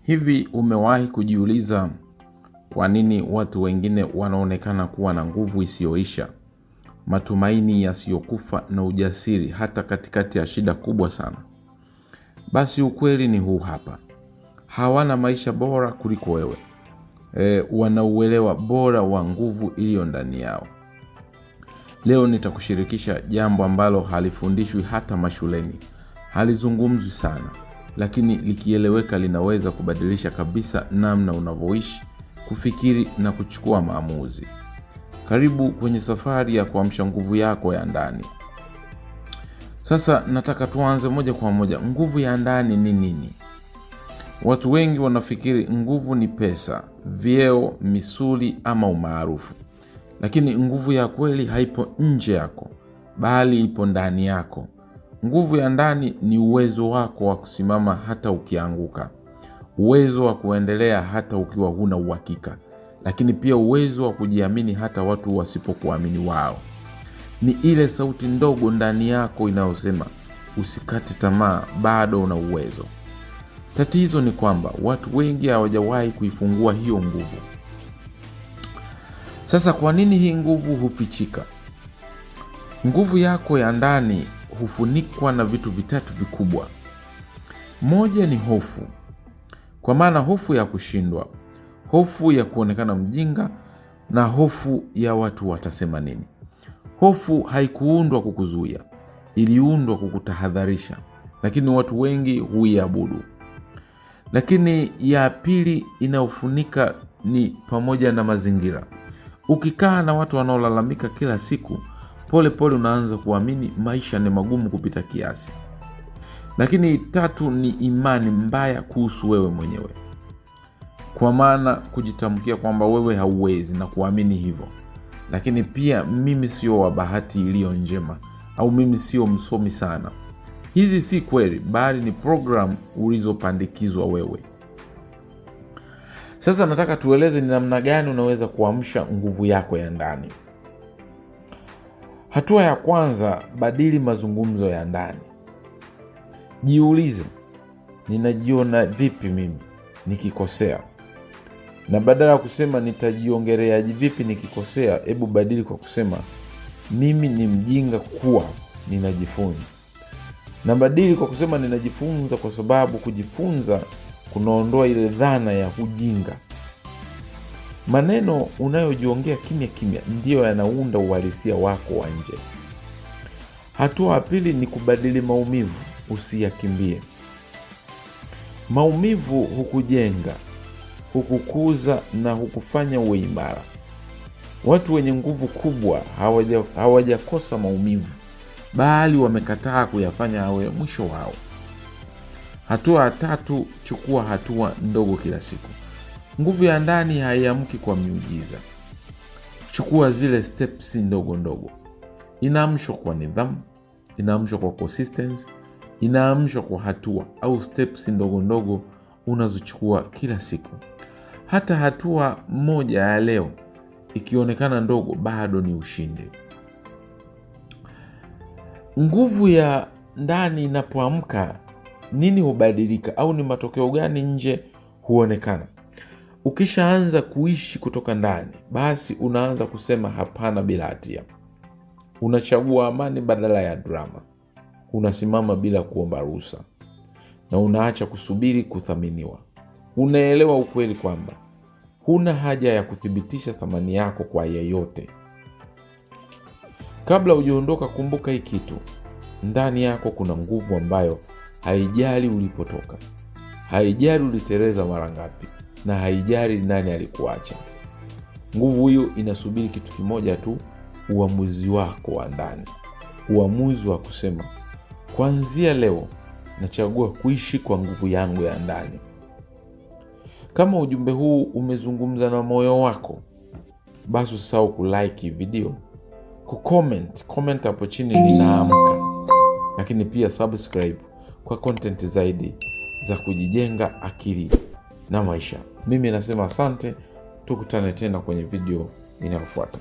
Hivi umewahi kujiuliza kwa nini watu wengine wanaonekana kuwa na nguvu isiyoisha, matumaini yasiyokufa na ujasiri hata katikati ya shida kubwa sana? Basi ukweli ni huu hapa. Hawana maisha bora kuliko wewe. Wanauelewa bora wa nguvu iliyo ndani yao. Leo nitakushirikisha jambo ambalo halifundishwi hata mashuleni. Halizungumzwi sana, lakini likieleweka linaweza kubadilisha kabisa namna unavyoishi, kufikiri na kuchukua maamuzi. Karibu kwenye safari ya kuamsha nguvu yako ya ndani. Sasa nataka tuanze moja kwa moja. Nguvu ya ndani ni nini? Watu wengi wanafikiri nguvu ni pesa, vyeo, misuli ama umaarufu. Lakini nguvu ya kweli haipo nje yako, bali ipo ndani yako. Nguvu ya ndani ni uwezo wako wa kusimama hata ukianguka. Uwezo wa kuendelea hata ukiwa huna uhakika. Lakini pia uwezo wa kujiamini hata watu wasipokuamini wao. Ni ile sauti ndogo ndani yako inayosema, usikate tamaa, bado una uwezo. Tatizo ni kwamba watu wengi hawajawahi kuifungua hiyo nguvu. Sasa kwa nini hii nguvu hufichika? Nguvu yako ya ndani hufunikwa na vitu vitatu vikubwa. Moja ni hofu. Kwa maana hofu ya kushindwa, hofu ya kuonekana mjinga na hofu ya watu watasema nini. Hofu haikuundwa kukuzuia, iliundwa kukutahadharisha, lakini watu wengi huiabudu. Lakini ya pili inayofunika ni pamoja na mazingira. Ukikaa na watu wanaolalamika kila siku, pole pole unaanza kuamini maisha ni magumu kupita kiasi. Lakini tatu ni imani mbaya kuhusu wewe mwenyewe. Kwa maana kujitamkia kwamba wewe hauwezi na kuamini hivyo. Lakini pia mimi sio wa bahati iliyo njema, au mimi sio msomi sana. Hizi si kweli, bali ni program ulizopandikizwa wewe. Sasa nataka tueleze ni namna gani unaweza kuamsha nguvu yako ya ndani. Hatua ya kwanza, badili mazungumzo ya ndani. Jiulize, ninajiona vipi mimi nikikosea? Na badala ya kusema nitajiongelea vipi nikikosea, hebu badili kwa kusema mimi ni mjinga kuwa ninajifunza. Na badili kwa kusema ninajifunza, kwa sababu kujifunza kunaondoa ile dhana ya ujinga. Maneno unayojiongea kimya kimya ndiyo yanaunda uhalisia wako wa nje. Hatua ya pili ni kubadili maumivu, usiyakimbie. Maumivu hukujenga, hukukuza na hukufanya uwe imara. Watu wenye nguvu kubwa hawajakosa maumivu, bali wamekataa kuyafanya awe mwisho wao. Hatua ya tatu, chukua hatua ndogo kila siku. Nguvu ya ndani haiamki kwa miujiza. Chukua zile steps ndogo ndogo. Inaamshwa kwa nidhamu, inaamshwa kwa consistency, inaamshwa kwa hatua au steps ndogo ndogo unazochukua kila siku. Hata hatua moja ya leo ikionekana ndogo, bado ni ushindi. Nguvu ya ndani inapoamka, nini hubadilika au ni matokeo gani nje huonekana? Ukishaanza kuishi kutoka ndani, basi unaanza kusema hapana bila hatia. Unachagua amani badala ya drama. Unasimama bila kuomba ruhusa. Na unaacha kusubiri kuthaminiwa. Unaelewa ukweli kwamba huna haja ya kuthibitisha thamani yako kwa yeyote. Kabla hujaondoka, kumbuka hii kitu. Ndani yako kuna nguvu ambayo haijali ulipotoka, haijali uliteleza mara ngapi, na haijali nani alikuacha. Nguvu hiyo inasubiri kitu kimoja tu, uamuzi wako wa ndani. Uamuzi wa kusema, kuanzia leo nachagua kuishi kwa nguvu yangu ya ndani. Kama ujumbe huu umezungumza na moyo wako, basi usisahau kulike video, comment hapo chini ninaamka. Lakini pia subscribe kwa content zaidi za kujijenga akili na maisha. Mimi nasema asante, tukutane tena kwenye video inayofuata.